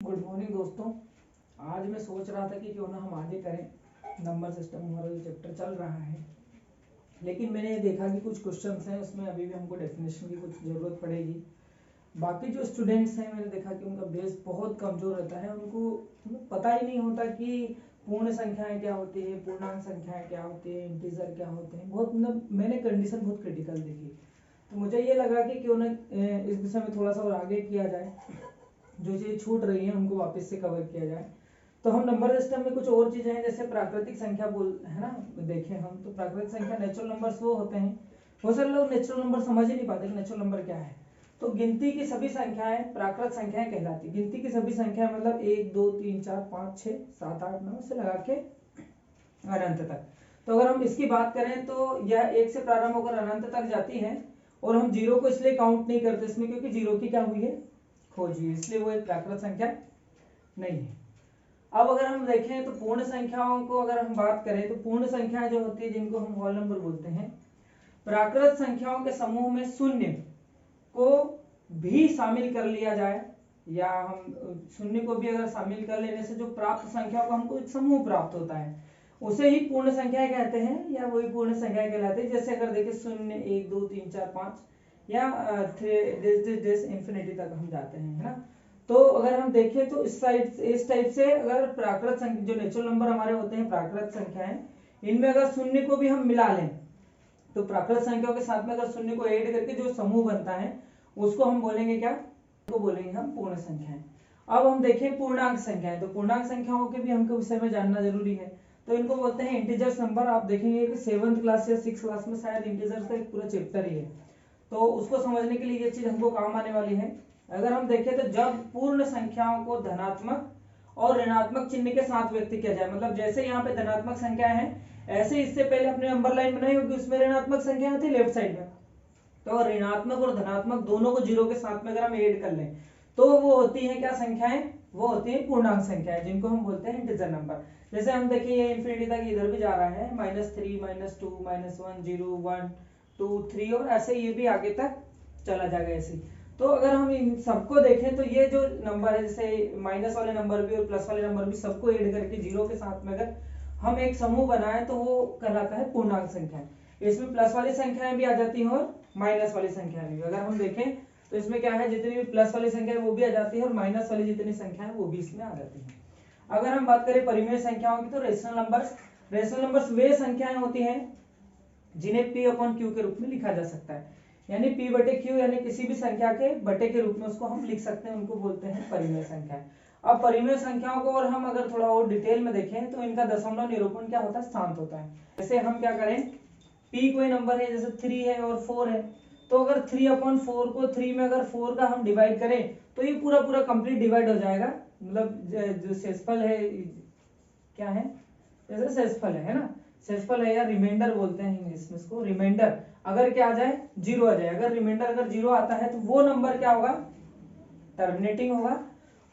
Good morning दोस्तों। आज मैं सोच रहा था कि क्यों ना हम आगे करें। नंबर सिस्टम हमारा जो चैप्टर चल रहा है, लेकिन मैंने ये देखा कि कुछ क्वेश्चंस हैं उसमें अभी भी हमको डेफिनेशन की कुछ ज़रूरत पड़ेगी। बाकी जो स्टूडेंट्स हैं मैंने देखा कि उनका बेस बहुत कमज़ोर रहता है, उनको पता ही नहीं होता कि पूर्ण संख्याएं क्या होती है, पूर्णांक संख्याएं क्या होती है, इंटीजर क्या होते हैं। बहुत मतलब मैंने कंडीशन बहुत क्रिटिकल देखी, तो मुझे ये लगा कि क्यों ना इस विषय में थोड़ा सा और आगे किया जाए, जो चीज़ छूट रही है उनको वापस से कवर किया जाए। तो हम नंबर सिस्टम में कुछ और चीज़ें हैं, जैसे प्राकृतिक संख्या बोल है ना, देखें हम तो प्राकृतिक संख्या नेचुरल नंबर्स वो होते हैं। बहुत सारे लोग नेचुरल नंबर समझ ही नहीं पाते कि नेचुरल नंबर क्या है। तो गिनती की सभी संख्याएं प्राकृत संख्याएं कहलाती। गिनती की सभी संख्याएं मतलब 1 2 3 4 5 6 7 8 9 से लगा के अनंत तक। तो अगर हम इसकी बात करें तो यह 1 से प्रारंभ होकर अनंत तक जाती है, और हम जीरो को इसलिए काउंट नहीं करते इसमें क्योंकि जीरो की क्या हुई है, खोज हुई, इसलिए वो एक प्राकृत संख्या नहीं है। अब अगर हम देखें तो पूर्ण संख्याओं को अगर हम बात करें तो पूर्ण संख्याएं जो होती है जिनको हम होल नंबर बोलते हैं, प्राकृत संख्याओं के समूह में शून्य को भी शामिल कर लिया जाए, या हम शून्य को भी अगर शामिल कर लेने से जो प्राप्त संख्या को हमको एक समूह प्राप्त होता है, उसे ही पूर्ण संख्याएं कहते हैं, या वही पूर्ण संख्याएं कहलाते हैं। जैसे अगर देखें 0 1 2 3 4 5 या इंफिनिटी तक हम जाते हैं, है ना। तो अगर हम देखें तो इस टाइप से अगर प्राकृत संख्या जो नेचुरल नंबर हमारे होते हैं प्राकृत संख्याएं, इनमें अगर शून्य को भी हम मिला लें तो प्राकृत संख्याओं के साथ में अगर शून्य को ऐड करके जो समूह बनता है उसको हम बोलेंगे क्या, उसको बोलेंगे हम पूर्ण संख्याएं। अब हम देखें पूर्णांक संख्याएं, तो पूर्णांक संख्याओं के भी हमको विषय में जानना जरूरी है। तो इनको बोलते हैं इंटीजर्स नंबर। आप देखेंगे कि 7th क्लास या 6th क्लास में शायद इंटीजर्स का एक पूरा चैप्टर ही है, तो उसको समझने के लिए ये चीज हमको काम आने वाली है। अगर हम देखें तो जब पूर्ण संख्याओं को धनात्मक और ऋणात्मक चिन्ह के साथ व्यक्त किया जाए, मतलब जैसे यहाँ पे धनात्मक संख्या है ऐसे इससे पहले अपने नंबर लाइन बनाई होगी उसमें ऋणात्मक संख्या थी लेफ्ट साइड में, तो ऋणात्मक और धनात्मक दोनों को जीरो के साथ में अगर हम ऐड कर लें तो वो होती है क्या संख्याएं, वो होती है पूर्णांक संख्याएं जिनको हम बोलते हैं इंटीजर नंबर। जैसे हम देखिए ये इंफिनिटी तक इधर भी जा रहा है, -3 -2 -1 0 1 2 3 और ऐसे ये भी आगे तक चला जाएगा ऐसे। तो अगर हम इन सबको देखें तो ये जो नंबर है, जैसे माइनस वाले नंबर भी और प्लस वाले नंबर भी सबको ऐड करके जीरो के साथ में अगर हम एक समूह बनाए तो वो कहलाता है पूर्णांक संख्या। इसमें प्लस वाली संख्याएं भी आ जाती हैं और माइनस वाली संख्याएं भी। अगर हम देखें तो इसमें क्या है, जितनी भी प्लस वाली संख्या है वो भी आ जाती है और माइनस वाली जितनी संख्या है वो भी इसमें आ जाती है। अगर हम बात करें परिमेय संख्याओं की तो रेशनल नंबर्स वे संख्याएं होती हैं जिन्हें p अपॉन q के रूप में लिखा जा सकता है, यानी p बटे q, यानी किसी भी संख्या के बटे के रूप में उसको हम लिख सकते हैं, उनको बोलते हैं परिमेय संख्या। अब परिमेय संख्याओं को और हम अगर थोड़ा और डिटेल में देखें तो इनका दशमलव निरूपण क्या होता है, शांत होता है। जैसे हम क्या करें, p कोई नंबर है जैसे 3 है और 4 है, तो अगर 3/4 को 3 में अगर 4 का हम डिवाइड करें तो ये पूरा पूरा कंप्लीट डिवाइड हो जाएगा। मतलब जो शेषफल है क्या है, जैसे शेषफल है ना, शेषफल है या रिमाइंडर बोलते हैं इंग्लिश में इसको, रिमाइंडर अगर क्या आ जाए, जीरो आ जाए, अगर रिमाइंडर अगर जीरो आता है तो वो नंबर क्या होगा, टर्मिनेटिंग होगा,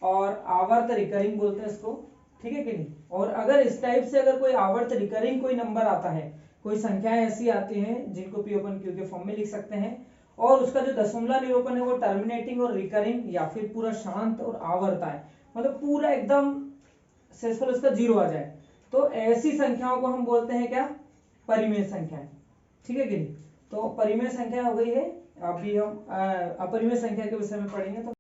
और आवर्त रिकरिंग बोलते हैं इसको, ठीक है कि नहीं। और अगर इस टाइप से अगर कोई आवर्त रिकरिंग कोई नंबर आता है, कोई संख्याएं ऐसी आती हैं जिनको p अपन q के फॉर्म में लिख सकते हैं, और उसका जो दशमलव निरूपण है वो टर्मिनेटिंग और रिकरिंग या फिर पूरा शांत और आवर्त आए, मतलब पूरा एकदम शेषफल उसका जीरो आ जाए, तो ऐसी संख्याओं को हम बोलते हैं क्या, परिमेय संख्याएं, ठीक है कि नहीं। तो परिमेय संख्या हो गई है। अभी हम अपरिमेय संख्या के विषय में पढ़ेंगे तो